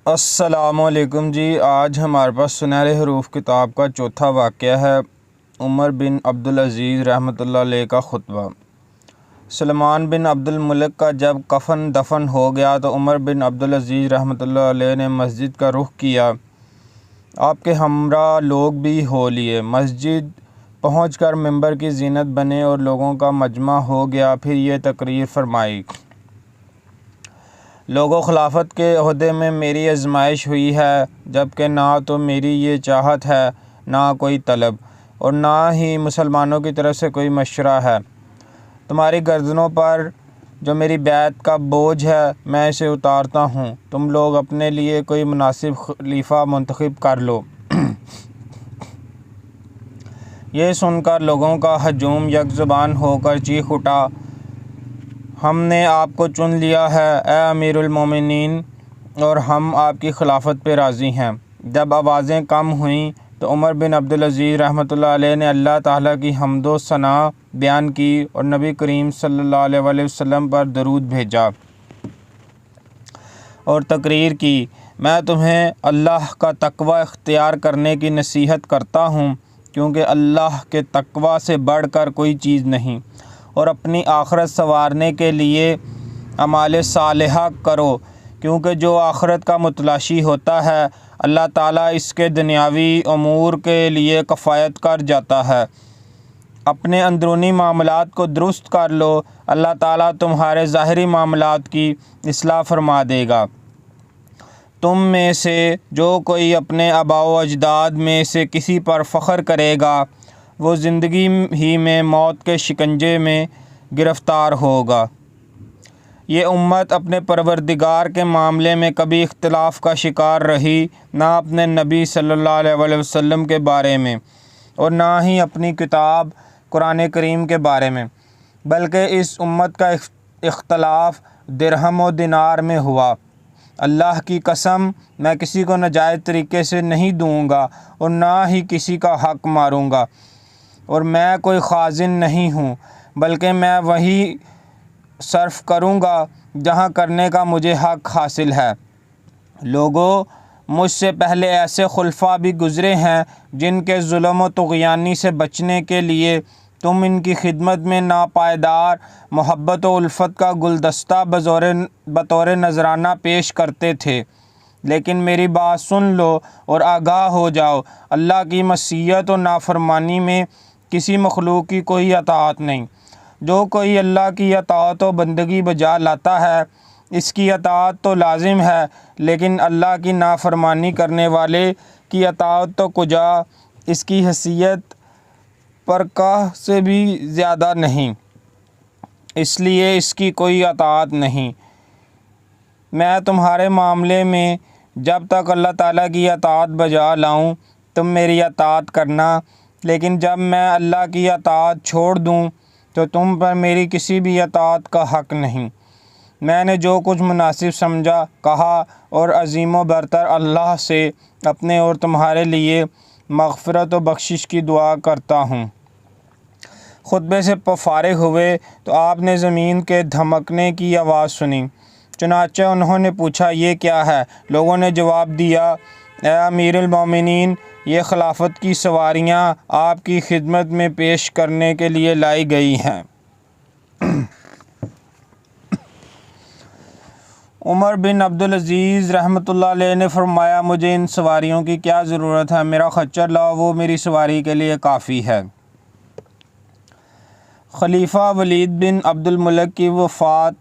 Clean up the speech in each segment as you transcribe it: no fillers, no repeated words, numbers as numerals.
السلام علیکم جی۔ آج ہمارے پاس سنہرے حروف کتاب کا چوتھا واقعہ ہے، عمر بن عبدالعزیز رحمۃ اللہ علیہ کا خطبہ۔ سلمان بن عبد الملک کا جب کفن دفن ہو گیا تو عمر بن عبدالعزیز رحمۃ اللہ علیہ نے مسجد کا رخ کیا۔ آپ کے ہمراہ لوگ بھی ہو لیے۔ مسجد پہنچ کر ممبر کی زینت بنے اور لوگوں کا مجمع ہو گیا۔ پھر یہ تقریر فرمائی: لوگوں، خلافت کے عہدے میں میری آزمائش ہوئی ہے، جبکہ نہ تو میری یہ چاہت ہے، نہ کوئی طلب، اور نہ ہی مسلمانوں کی طرف سے کوئی مشورہ ہے۔ تمہاری گردنوں پر جو میری بیعت کا بوجھ ہے، میں اسے اتارتا ہوں۔ تم لوگ اپنے لیے کوئی مناسب خلیفہ منتخب کر لو۔ یہ سن کر لوگوں کا ہجوم یک زبان ہو کر چیخ اٹھا: ہم نے آپ کو چن لیا ہے اے امیر المومنین، اور ہم آپ کی خلافت پہ راضی ہیں۔ جب آوازیں کم ہوئیں تو عمر بن عبدالعزیز رحمۃ اللہ علیہ نے اللہ تعالیٰ کی حمد و ثنا بیان کی اور نبی کریم صلی اللہ علیہ وآلہ وسلم پر درود بھیجا اور تقریر کی: میں تمہیں اللہ کا تقوی اختیار کرنے کی نصیحت کرتا ہوں، کیونکہ اللہ کے تقوی سے بڑھ کر کوئی چیز نہیں، اور اپنی آخرت سنوارنے کے لیے اعمال صالحہ کرو، کیونکہ جو آخرت کا متلاشی ہوتا ہے اللہ تعالیٰ اس کے دنیاوی امور کے لیے کفایت کر جاتا ہے۔ اپنے اندرونی معاملات کو درست کر لو، اللہ تعالیٰ تمہارے ظاہری معاملات کی اصلاح فرما دے گا۔ تم میں سے جو کوئی اپنے آباء و اجداد میں سے کسی پر فخر کرے گا، وہ زندگی ہی میں موت کے شکنجے میں گرفتار ہوگا۔ یہ امت اپنے پروردگار کے معاملے میں کبھی اختلاف کا شکار رہی، نہ اپنے نبی صلی اللہ علیہ وآلہ وسلم کے بارے میں، اور نہ ہی اپنی کتاب قرآن کریم کے بارے میں، بلکہ اس امت کا اختلاف درہم و دینار میں ہوا۔ اللہ کی قسم، میں کسی کو ناجائز طریقے سے نہیں دوں گا اور نہ ہی کسی کا حق ماروں گا، اور میں کوئی خازن نہیں ہوں، بلکہ میں وہی صرف کروں گا جہاں کرنے کا مجھے حق حاصل ہے۔ لوگوں، مجھ سے پہلے ایسے خلفاء بھی گزرے ہیں جن کے ظلم و طغیانی سے بچنے کے لیے تم ان کی خدمت میں ناپائیدار محبت و الفت کا گلدستہ بطور نذرانہ پیش کرتے تھے، لیکن میری بات سن لو اور آگاہ ہو جاؤ، اللہ کی معصیت و نافرمانی میں کسی مخلوق کی کوئی اطاعت نہیں۔ جو کوئی اللہ کی اطاعت و بندگی بجا لاتا ہے، اس کی اطاعت تو لازم ہے، لیکن اللہ کی نافرمانی کرنے والے کی اطاعت تو کجا، اس کی حیثیت پرکاہ سے بھی زیادہ نہیں، اس لیے اس کی کوئی اطاعت نہیں۔ میں تمہارے معاملے میں جب تک اللہ تعالیٰ کی اطاعت بجا لاؤں تم میری اطاعت کرنا، لیکن جب میں اللہ کی اطاعت چھوڑ دوں تو تم پر میری کسی بھی اطاعت کا حق نہیں۔ میں نے جو کچھ مناسب سمجھا کہا، اور عظیم و برتر اللہ سے اپنے اور تمہارے لیے مغفرت و بخشش کی دعا کرتا ہوں۔ خطبے سے فارغ ہوئے تو آپ نے زمین کے دھمکنے کی آواز سنی، چنانچہ انہوں نے پوچھا یہ کیا ہے؟ لوگوں نے جواب دیا: اے امیر المومنین، یہ خلافت کی سواریاں آپ کی خدمت میں پیش کرنے کے لیے لائی گئی ہیں۔ عمر بن عبدالعزیز رحمۃ اللہ علیہ نے فرمایا: مجھے ان سواریوں کی کیا ضرورت ہے؟ میرا خچر لاؤ، وہ میری سواری کے لیے کافی ہے۔ خلیفہ ولید بن عبد الملک کی وفات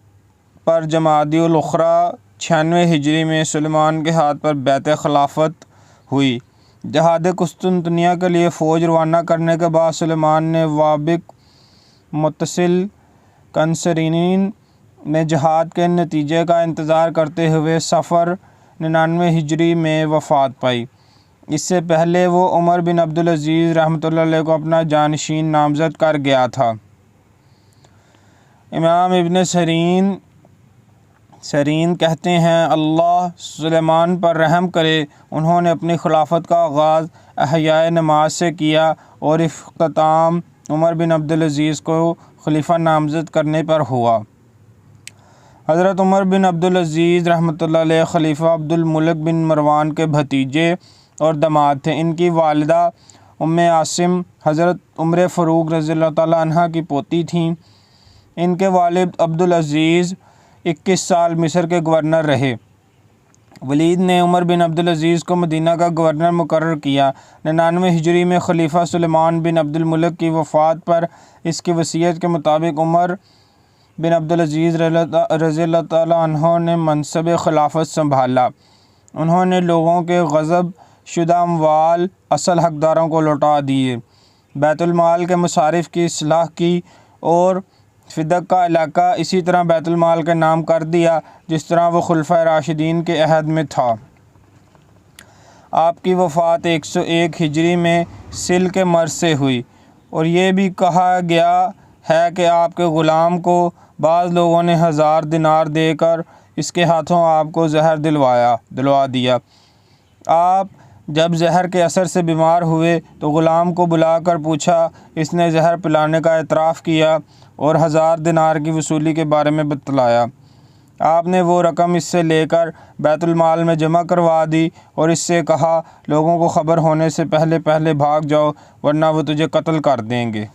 پر جمادی الاخری 96 ہجری میں سلمان کے ہاتھ پر بیعت خلافت ہوئی۔ جہاد قسطنطنیہ کے لیے فوج روانہ کرنے کے بعد سلمان نے وابق متصل کنسرین میں جہاد کے نتیجے کا انتظار کرتے ہوئے صفر 99 ہجری میں وفات پائی۔ اس سے پہلے وہ عمر بن عبدالعزیز رحمۃ اللہ علیہ کو اپنا جانشین نامزد کر گیا تھا۔ امام ابن سیرین کہتے ہیں: اللہ سلیمان پر رحم کرے، انہوں نے اپنی خلافت کا آغاز احیاء نماز سے کیا اور اختتام عمر بن عبدالعزیز کو خلیفہ نامزد کرنے پر ہوا۔ حضرت عمر بن عبدالعزیز رحمۃ اللہ علیہ خلیفہ عبدالملک بن مروان کے بھتیجے اور داماد تھے۔ ان کی والدہ ام عاصم حضرت عمر فاروق رضی اللہ تعالیٰ عنہ کی پوتی تھیں۔ ان کے والد عبدالعزیز 21 سال مصر کے گورنر رہے۔ ولید نے عمر بن عبدالعزیز کو مدینہ کا گورنر مقرر کیا۔ 99 ہجری میں خلیفہ سلیمان بن عبدالملک کی وفات پر اس کی وصیت کے مطابق عمر بن عبدالعزیز رضی اللہ تعالیٰ عنہ نے منصب خلافت سنبھالا۔ انہوں نے لوگوں کے غصب شدہ اموال اصل حقداروں کو لوٹا دیے، بیت المال کے مصارف کی اصلاح کی اور فدق کا علاقہ اسی طرح بیت المال کے نام کر دیا جس طرح وہ خلفائے راشدین کے عہد میں تھا۔ آپ کی وفات 101 ہجری میں سل کے مرض سے ہوئی، اور یہ بھی کہا گیا ہے کہ آپ کے غلام کو بعض لوگوں نے 1000 دینار دے کر اس کے ہاتھوں آپ کو زہر دلوا دیا۔ آپ جب زہر کے اثر سے بیمار ہوئے تو غلام کو بلا کر پوچھا، اس نے زہر پلانے کا اعتراف کیا اور 1000 دینار کی وصولی کے بارے میں بتلایا۔ آپ نے وہ رقم اس سے لے کر بیت المال میں جمع کروا دی اور اس سے کہا، لوگوں کو خبر ہونے سے پہلے بھاگ جاؤ ورنہ وہ تجھے قتل کر دیں گے۔